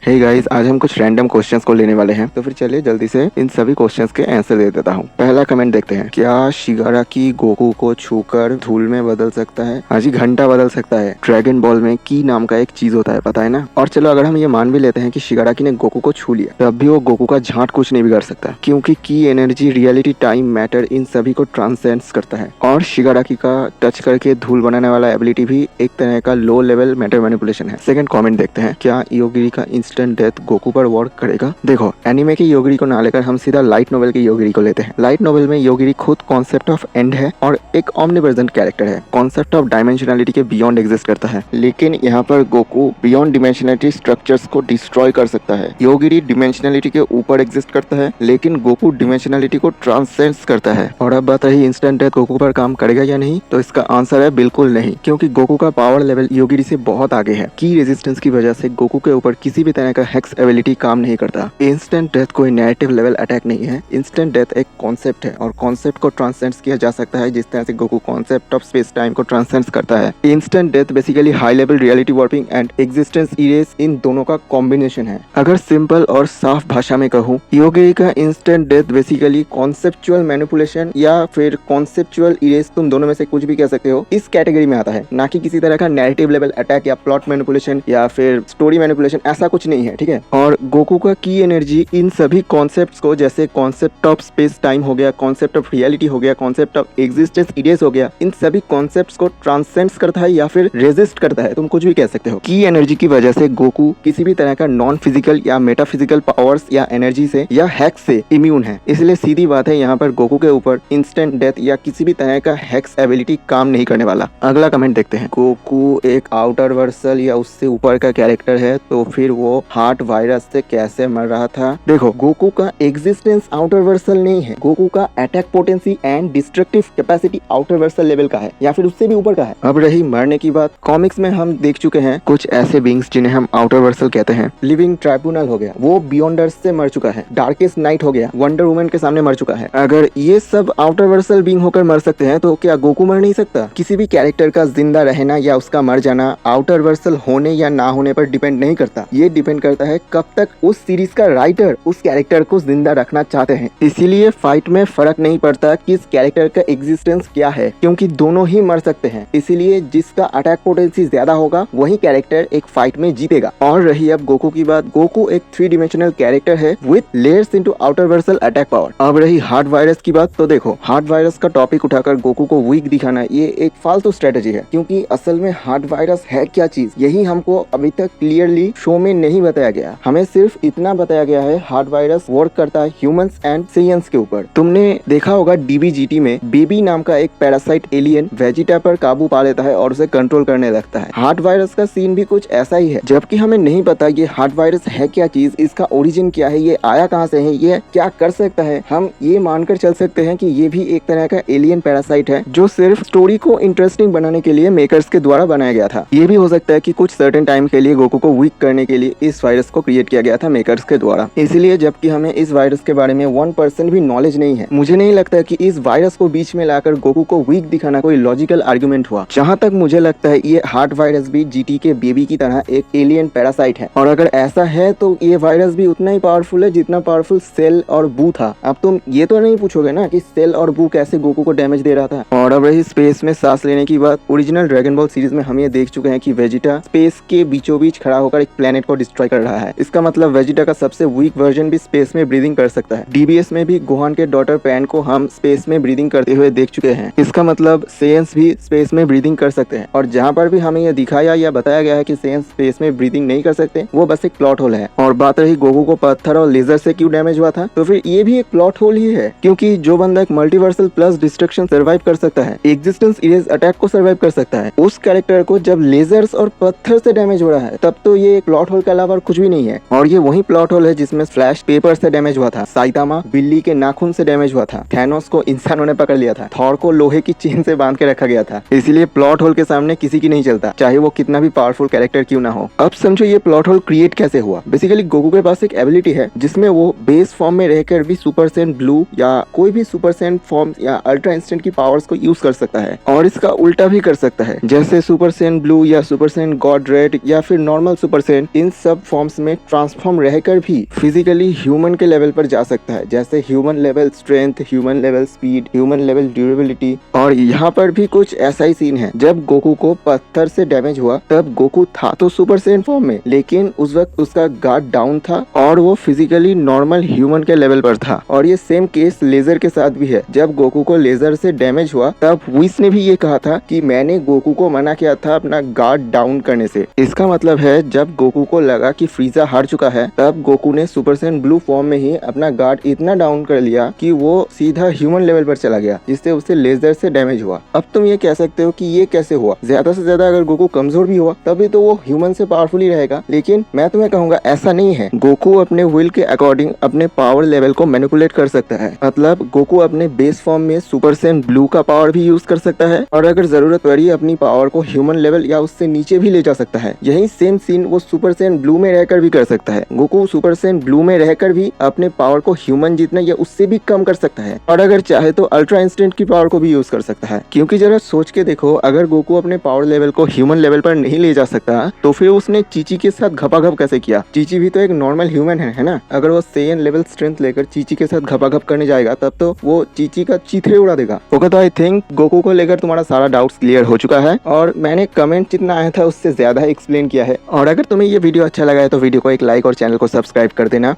Hey guys, आज हम कुछ रैंडम क्वेश्चंस को लेने वाले हैं। तो फिर चलिए जल्दी से इन सभी क्वेश्चंस के आंसर दे देता हूँ। पहला कमेंट देखते हैं। क्या शिगाराकी गोकू को छूकर धूल में बदल सकता है? हाँ जी, घंटा बदल सकता है। ड्रैगन बॉल में की नाम का एक चीज होता है, पता है ना। और चलो अगर हम ये मान भी लेते हैं कि शिगाराकी ने गोकू को छू लिया, तब भी वो गोकू का झाट कुछ नहीं बिगाड़ सकता, क्योंकि की एनर्जी, रियलिटी, टाइम, मैटर, इन सभी को ट्रांसेंड्स करता है। और शिगाराकी का टच करके धूल बनाने वाला एबिलिटी भी एक तरह का लो लेवल मैटर मैनिपुलेशन है। सेकंड कमेंट देखते हैं। क्या योगिरी का इंस्टेंट डेथ गोकू पर वर्क करेगा? देखो, एनिमे की योगिरी को ना लेकर हम सीधा लाइट नोवेल की योगिरी को लेते हैं। लाइट नोवेल में योगिरी खुद कॉन्सेप्ट ऑफ एंड है और एक ऑमनिप्रेजेंट कैरेक्टर है। कॉन्सेप्ट ऑफ डायमेंशनलिटी के बियॉन्ड एग्जिस्ट करता है, लेकिन यहाँ पर गोकू बियॉन्ड डिमेंशनलिटी स्ट्रक्चर्स को डिस्ट्रॉय कर सकता है। योगिरी डिमेंशनलिटी के ऊपर एग्जिस्ट करता है, लेकिन गोकू डिमेंशनलिटी को ट्रांसेंड्स करता है। और अब बात रही इंस्टेंट डेथ गोकू पर काम करेगा या नहीं, तो इसका आंसर है बिल्कुल नहीं, क्योंकि गोकू का पावर लेवल योगिरी से बहुत आगे है। की रेजिस्टेंस की वजह से गोकू के ऊपर किसी भी तरह का हेक्स एबिलिटी काम नहीं करता। इंस्टेंट डेथ कोई नैरेटिव लेवल अटैक नहीं है। इंस्टेंट डेथ एक कॉन्सेप्ट है और कॉन्सेप्ट को ट्रांसेंड्स किया जा सकता है, जिस तरह से Goku concept of space time को ट्रांसेंड्स करता है। Instant death basically high level reality warping and existence erase, इन दोनों का कॉम्बिनेशन है। अगर सिंपल और साफ भाषा में कहूँ, योगिरी का instant death basically conceptual manipulation या फिर कॉन्सेप्चुअल इरेज, तुम दोनों में से कुछ भी कह सकते हो, इस कैटेगरी में आता है, ना कि किसी तरह का नैरेटिव लेवल अटैक या प्लॉट मैनिपुलेशन या फिर स्टोरी मैनिपुलेशन। ऐसा कुछ नहीं है, ठीक है। और गोकू का की एनर्जी इन सभी कॉन्सेप्ट्स को, जैसे कॉन्सेप्ट ऑफ स्पेस टाइम हो गया, कॉन्सेप्ट ऑफ रियलिटी हो गया, कॉन्सेप्ट ऑफ एग्जिस्टेंस इरेज हो गया, इन सभी कॉन्सेप्ट्स को ट्रांसेंड्स करता है या फिर रेजिस्ट करता है, तुम कुछ भी कह सकते हो। की एनर्जी की वजह से गोकू किसी भी तरह का नॉन फिजिकल या मेटाफिजिकल पावर्स या एनर्जी से या हैक्स से इम्यून है। इसलिए सीधी बात है, यहाँ पर गोकू के ऊपर इंस्टेंट डेथ या किसी भी तरह का हैक्स एबिलिटी काम नहीं करने वाला। अगला कमेंट देखते हैं। गोकू एक आउटर वर्सल या उससे ऊपर का कैरेक्टर है, तो फिर वो हार्ट वायरस से कैसे मर रहा था? देखो, गोकू का एग्जिस्टेंस आउटर वर्सल नहीं है। गोकू का attack potency and destructive capacity outer Vercel level का है या फिर उससे भी ऊपर का है। अब रही मरने की बात, कॉमिक्स में हम देख चुके हैं कुछ ऐसे बींग्स जिन्हें हम आउटर वर्सल कहते हैं। लिविंग ट्राइब्यूनल हो गया, वो बियॉन्डर्स से मर चुका है। डार्केस्ट नाइट हो गया, वंडर वुमन के सामने मर चुका है। अगर ये सब आउटर वर्सल बींग होकर मर सकते हैं, तो क्या गोकू मर नहीं सकता? किसी भी कैरेक्टर का जिंदा रहना या उसका मर जाना आउटर वर्सल होने या ना होने पर डिपेंड नहीं करता। ये डिपेंड करता है कब तक उस सीरीज का राइटर उस कैरेक्टर को जिंदा रखना चाहते हैं। इसीलिए फाइट में फर्क नहीं पड़ता किस कैरेक्टर का एग्जिस्टेंस क्या है, क्योंकि दोनों ही मर सकते हैं। इसीलिए जिसका अटैक पोटेंसी ज्यादा होगा वही कैरेक्टर एक फाइट में जीतेगा। और रही अब गोकू की बात, गोकू एक 3 डिमेंशनल कैरेक्टर है with layers into outer Vercel attack power. अब रही हार्ट वायरस की बात, तो देखो, हार्ट वायरस का टॉपिक उठाकर गोकू को वीक दिखाना ये एक फालतू स्ट्रेटेजी है, क्योंकि असल में हार्ट वायरस है क्या चीज, यही हमको अभी तक क्लियरली शो में नहीं बताया गया। हमें सिर्फ इतना बताया गया है, हार्ट वायरस वर्क करता है ह्यूमंस एंड सेयंस के ऊपर। तुमने देखा होगा डीबीजीटी में बेबी नाम का एक पैरासाइट एलियन वेजिटा पर काबू पा लेता है और उसे कंट्रोल करने लगता है। हार्ट वायरस का सीन भी कुछ ऐसा ही है, जबकि हमें नहीं पता ये हार्ट वायरस है क्या चीज, इसका ओरिजिन क्या है, ये आया कहाँ से है, ये क्या कर सकता है। हम ये मानकर चल सकते हैं कि ये भी एक तरह का एलियन पैरासाइट है, जो सिर्फ स्टोरी को इंटरेस्टिंग बनाने के लिए मेकर्स के द्वारा बनाया गया था। ये भी हो सकता है कि कुछ सर्टेन टाइम के लिए गोकू को वीक करने के लिए इस वायरस को क्रिएट किया गया था मेकर्स के द्वारा। इसलिए जबकि हमें इस वायरस के बारे में 1% भी नॉलेज नहीं है, मुझे नहीं लगता कि इस वायरस को बीच में लाकर गोकू को वीक दिखाना कोई लॉजिकल आर्गुमेंट हुआ। जहाँ तक मुझे लगता है, ये हार्ट वायरस भी जीटी के बेबी की तरह एक एलियन पैरासाइट है, और अगर ऐसा है तो ये वायरस भी उतना ही पावरफुल है जितना पावरफुल सेल और बू था। अब तुम ये तो नहीं पूछोगे ना कि सेल और बू कैसे गोकू को डैमेज दे रहा था। और अब रही स्पेस में सांस लेने की बात, ओरिजिनल ड्रैगन बॉल सीरीज में हम ये देख चुके हैं कि वेजिटा स्पेस के बीचों बीच खड़ा होकर एक प्लेनेट को डिस्ट्रॉय कर रहा है। इसका मतलब वेजिटा का सबसे वीक वर्जन भी स्पेस में ब्रीदिंग कर सकता है। डीबीएस में भी गोहान के डॉटर पैन को हम स्पेस में ब्रीदिंग करते हुए देख चुके हैं। इसका मतलब सेयंस भी स्पेस में ब्रीदिंग कर सकते हैं। और जहाँ पर भी हमें यह दिखाया या बताया गया है कि सेयंस स्पेस में ब्रीदिंग नहीं कर सकते, वो बस एक प्लॉट होल है। और बात रही गोकू को पत्थर और लेजर से क्यों डैमेज हुआ था, तो फिर ये भी एक प्लॉट होल ही है, क्योंकि जो बंदा एक मल्टीवर्सल प्लस डिस्ट्रक्शन सर्वाइव कर सकता है, एग्जिस्टेंस इरेज अटैक को सर्वाइव कर सकता है, उस कैरेक्टर को जब लेजर्स और पत्थर से डैमेज हो रहा है, तब तो ये प्लॉट होल के अलावा कुछ भी नहीं है। और ये वही प्लॉट होल है जिसमें फ्लैश पेपर से डैमेज हुआ था, साइतामा बिल्ली के नाखून से डैमेज हुआ था, थैनोस को इंसानों ने पकड़ लिया था, थॉर को लोहे की चेन से बांध के रखा गया था। इसलिए प्लॉट होल के सामने किसी की नहीं चलता, चाहे वो कितना भी पावरफुल कैरेक्टर क्यों ना हो। अब समझो ये प्लॉट होल क्रिएट कैसे हुआ। बेसिकली गोकू के पास एक एबिलिटी है जिसमें वो बेस फॉर्म में रहकर भी सुपर सेंट ब्लू या कोई भी सुपर सेंट फॉर्म या अल्ट्रा इंस्टेंट की पावर्स को यूज कर सकता है, और इसका उल्टा भी कर सकता है, जैसे सुपर सेंट ब्लू या सुपर सेंट गॉड रेड या फिर नॉर्मल सुपर सेंट। इन सब फॉर्म्स में ट्रांसफॉर्म रहकर भी फिजिकली ह्यूमन के लेवल पर जा सकता है, जैसे human level strength, human level speed, human level durability. और यहाँ पर भी कुछ ऐसा ही सीन है, जब गोकू को पत्थर से डैमेज हुआ तब गोकू था तो सुपर सैयन फॉर्म में, लेकिन उस वक्त उसका गार्ड डाउन था और वो फिजिकली नॉर्मल ह्यूमन के लेवल पर था। और ये सेम केस लेजर के साथ भी है, जब गोकू को लेजर से डैमेज हुआ तब व्हिस ने भी ये कहा था कि मैंने गोकू को मना किया था अपना गार्ड डाउन करने से। इसका मतलब है जब गोकू को लगा कि फ्रीजा हार चुका है तब गोकू ने सुपर सैयन ब्लू फॉर्म में ही अपना गार्ड इतना डाउन कर लिया कि वो सीधा ह्यूमन लेवल पर चला गया, जिससे उसे लेजर से डैमेज हुआ। अब तुम ये कह सकते हो कि ये कैसे हुआ, ज्यादा से ज्यादा अगर गोकू कमजोर भी हुआ तभी तो वो ह्यूमन से पावरफुल ही रहेगा, लेकिन मैं तुम्हें कहूंगा ऐसा नहीं है। गोकू अपने विल के अकॉर्डिंग अपने पावर लेवल को मैनिपुलेट कर सकता है, मतलब गोकू अपने बेस फॉर्म में सुपर सैयन ब्लू का पावर भी यूज कर सकता है और अगर जरूरत पड़ी अपनी पावर को ह्यूमन लेवल या उससे नीचे भी ले जा सकता है। यही सेम सीन वो सुपर सैयन ब्लू में रहकर भी कर सकता है। गोकू सुपर सैयन ब्लू में रहकर भी अपने पावर को ह्यूमन जितना या उससे भी कम कर सकता है और अगर चाहे तो अल्ट्रा इंस्टेंट की पावर को भी यूज कर सकता है। क्योंकि जरा सोच के देखो, अगर गोकू अपने पावर लेवल को ह्यूमन लेवल पर नहीं ले जा सकता तो फिर उसने चीची के साथ घपाघप कैसे किया। चीची भी तो एक नॉर्मल ह्यूमन है ना। अगर वो सैयन लेवल स्ट्रेंथ लेकर चीची के साथ घपाघप करने जाएगा तब तो वो चीची का चीथड़े उड़ा देगा। ओके, तो आई थिंक गोकू को लेकर तुम्हारा सारा डाउट्स क्लियर हो चुका है और मैंने कमेंट जितना आया था उससे ज्यादा एक्सप्लेन किया है। और अगर तुम्हें ये वीडियो अच्छा लगा है तो वीडियो को एक लाइक और चैनल को सब्सक्राइब कर देना।